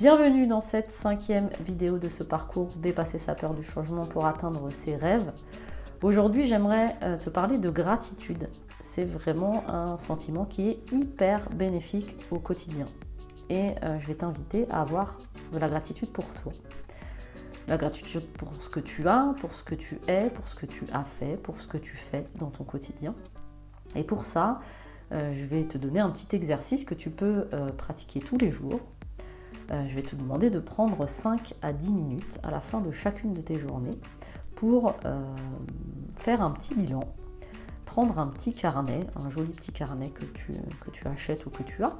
Bienvenue dans cette 5e vidéo de ce parcours Dépasser sa peur du changement pour atteindre ses rêves. Aujourd'hui, j'aimerais te parler de gratitude. C'est vraiment un sentiment qui est hyper bénéfique au quotidien. Et je vais t'inviter à avoir de la gratitude pour toi. La gratitude pour ce que tu as, pour ce que tu es, pour ce que tu as fait, pour ce que tu fais dans ton quotidien. Et pour ça, je vais te donner un petit exercice que tu peux pratiquer tous les jours. Je vais te demander de prendre 5 à 10 minutes à la fin de chacune de tes journées pour faire un petit bilan, prendre un petit carnet, un joli petit carnet que tu achètes ou que tu as,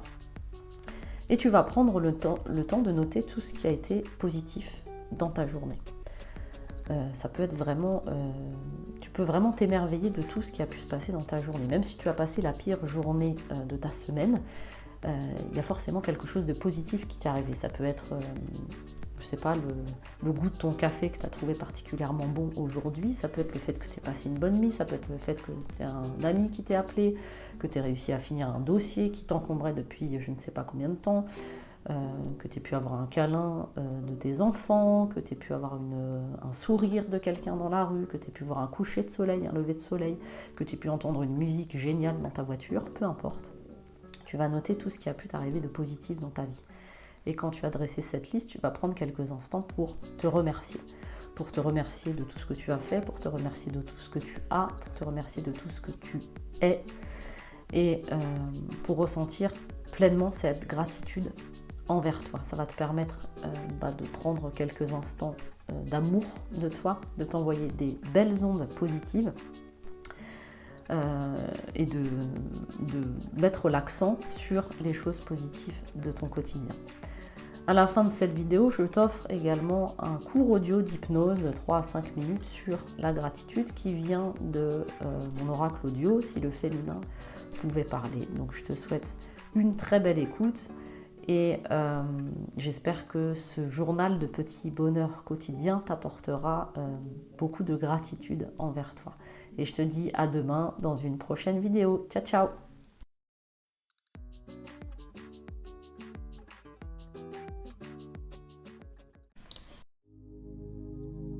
et tu vas prendre le temps de noter tout ce qui a été positif dans ta journée. Ça peut être vraiment, tu peux vraiment t'émerveiller de tout ce qui a pu se passer dans ta journée. Même si tu as passé la pire journée de ta semaine, il y a forcément quelque chose de positif qui t'est arrivé. Ça peut être, je sais pas, le goût de ton café que tu as trouvé particulièrement bon aujourd'hui. Ça peut être le fait que tu aies passé une bonne nuit. Ça peut être le fait que tu aies un ami qui t'ait appelé, que tu aies réussi à finir un dossier qui t'encombrait depuis je ne sais pas combien de temps. Que tu aies pu avoir un câlin de tes enfants, que tu aies pu avoir un sourire de quelqu'un dans la rue, que tu aies pu voir un coucher de soleil, un lever de soleil, que tu aies pu entendre une musique géniale dans ta voiture, peu importe. Tu vas noter tout ce qui a pu t'arriver de positif dans ta vie. Et quand tu vas dresser cette liste, tu vas prendre quelques instants pour te remercier. Pour te remercier de tout ce que tu as fait, pour te remercier de tout ce que tu as, pour te remercier de tout ce que tu es. Et pour ressentir pleinement cette gratitude envers toi. Ça va te permettre de prendre quelques instants d'amour de toi, de t'envoyer des belles ondes positives et de mettre l'accent sur les choses positives de ton quotidien. À la fin de cette vidéo, je t'offre également un cours audio d'hypnose de 3 à 5 minutes sur la gratitude qui vient de mon oracle audio, si le féminin pouvait parler. Donc je te souhaite une très belle écoute. Et j'espère que ce journal de petits bonheurs quotidiens t'apportera beaucoup de gratitude envers toi. Et je te dis à demain dans une prochaine vidéo. Ciao, ciao!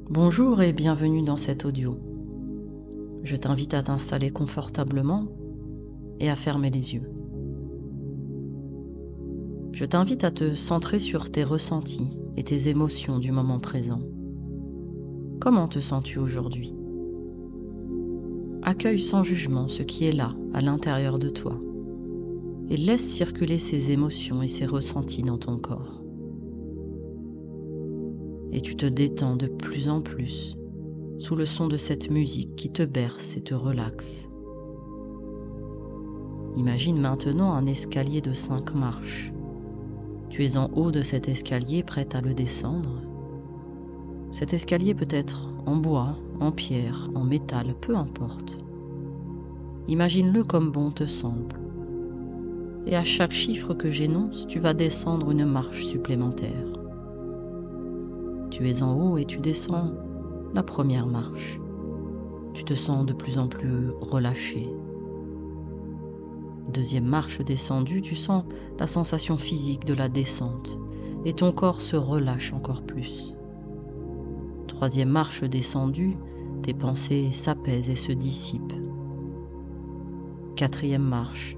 Bonjour et bienvenue dans cet audio. Je t'invite à t'installer confortablement et à fermer les yeux. Je t'invite à te centrer sur tes ressentis et tes émotions du moment présent. Comment te sens-tu aujourd'hui ? Accueille sans jugement ce qui est là, à l'intérieur de toi, et laisse circuler ces émotions et ces ressentis dans ton corps. Et tu te détends de plus en plus sous le son de cette musique qui te berce et te relaxe. Imagine maintenant un escalier de 5 marches. Tu es en haut de cet escalier, prête à le descendre. Cet escalier peut être en bois, en pierre, en métal, peu importe. Imagine-le comme bon te semble. Et à chaque chiffre que j'énonce, tu vas descendre une marche supplémentaire. Tu es en haut et tu descends la première marche. Tu te sens de plus en plus relâché. Deuxième marche descendue, tu sens la sensation physique de la descente et ton corps se relâche encore plus. Troisième marche descendue, tes pensées s'apaisent et se dissipent. Quatrième marche,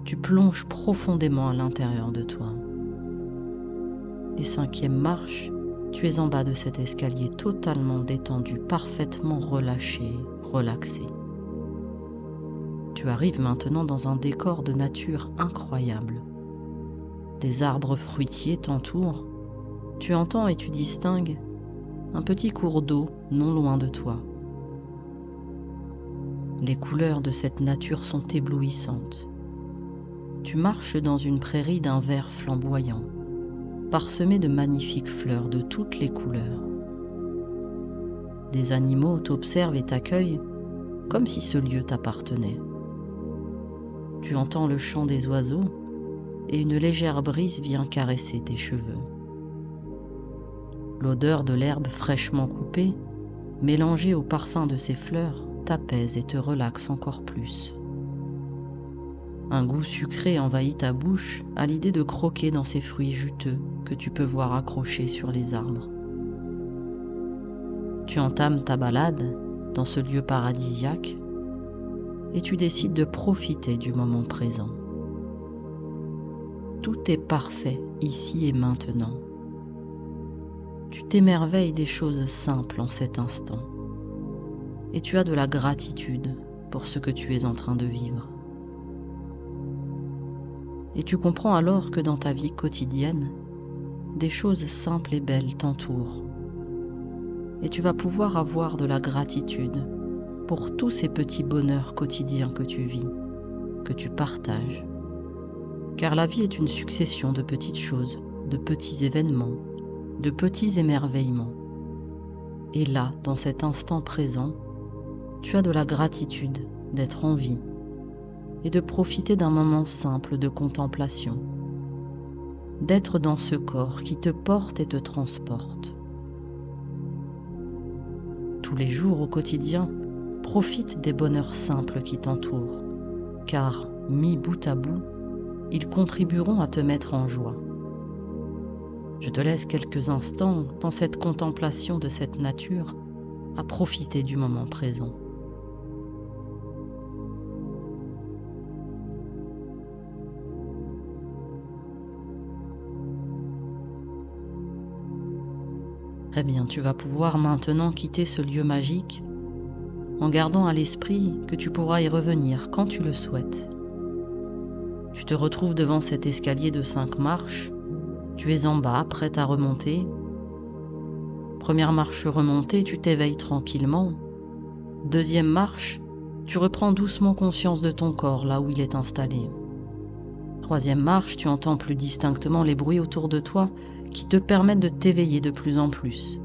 tu plonges profondément à l'intérieur de toi. Et cinquième marche, tu es en bas de cet escalier totalement détendu, parfaitement relâché, relaxé. Tu arrives maintenant dans un décor de nature incroyable. Des arbres fruitiers t'entourent. Tu entends et tu distingues un petit cours d'eau non loin de toi. Les couleurs de cette nature sont éblouissantes. Tu marches dans une prairie d'un vert flamboyant, parsemée de magnifiques fleurs de toutes les couleurs. Des animaux t'observent et t'accueillent comme si ce lieu t'appartenait. Tu entends le chant des oiseaux et une légère brise vient caresser tes cheveux. L'odeur de l'herbe fraîchement coupée, mélangée au parfum de ces fleurs, t'apaise et te relaxe encore plus. Un goût sucré envahit ta bouche à l'idée de croquer dans ces fruits juteux que tu peux voir accrochés sur les arbres. Tu entames ta balade dans ce lieu paradisiaque et tu décides de profiter du moment présent. Tout est parfait ici et maintenant. Tu t'émerveilles des choses simples en cet instant et tu as de la gratitude pour ce que tu es en train de vivre. Et tu comprends alors que dans ta vie quotidienne, des choses simples et belles t'entourent. Et tu vas pouvoir avoir de la gratitude pour tous ces petits bonheurs quotidiens que tu vis, que tu partages. Car la vie est une succession de petites choses, de petits événements, de petits émerveillements. Et là, dans cet instant présent, tu as de la gratitude d'être en vie et de profiter d'un moment simple de contemplation, d'être dans ce corps qui te porte et te transporte. Tous les jours au quotidien, profite des bonheurs simples qui t'entourent, car, mis bout à bout, ils contribueront à te mettre en joie. Je te laisse quelques instants dans cette contemplation de cette nature, à profiter du moment présent. Très bien, tu vas pouvoir maintenant quitter ce lieu magique en gardant à l'esprit que tu pourras y revenir quand tu le souhaites. Tu te retrouves devant cet escalier de 5 marches, tu es en bas, prête à remonter. Première marche remontée, tu t'éveilles tranquillement. Deuxième marche, tu reprends doucement conscience de ton corps là où il est installé. Troisième marche, tu entends plus distinctement les bruits autour de toi qui te permettent de t'éveiller de plus en plus.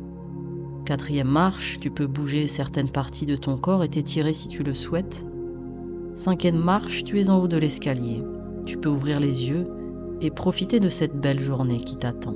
Quatrième marche, tu peux bouger certaines parties de ton corps et t'étirer si tu le souhaites. Cinquième marche, tu es en haut de l'escalier. Tu peux ouvrir les yeux et profiter de cette belle journée qui t'attend.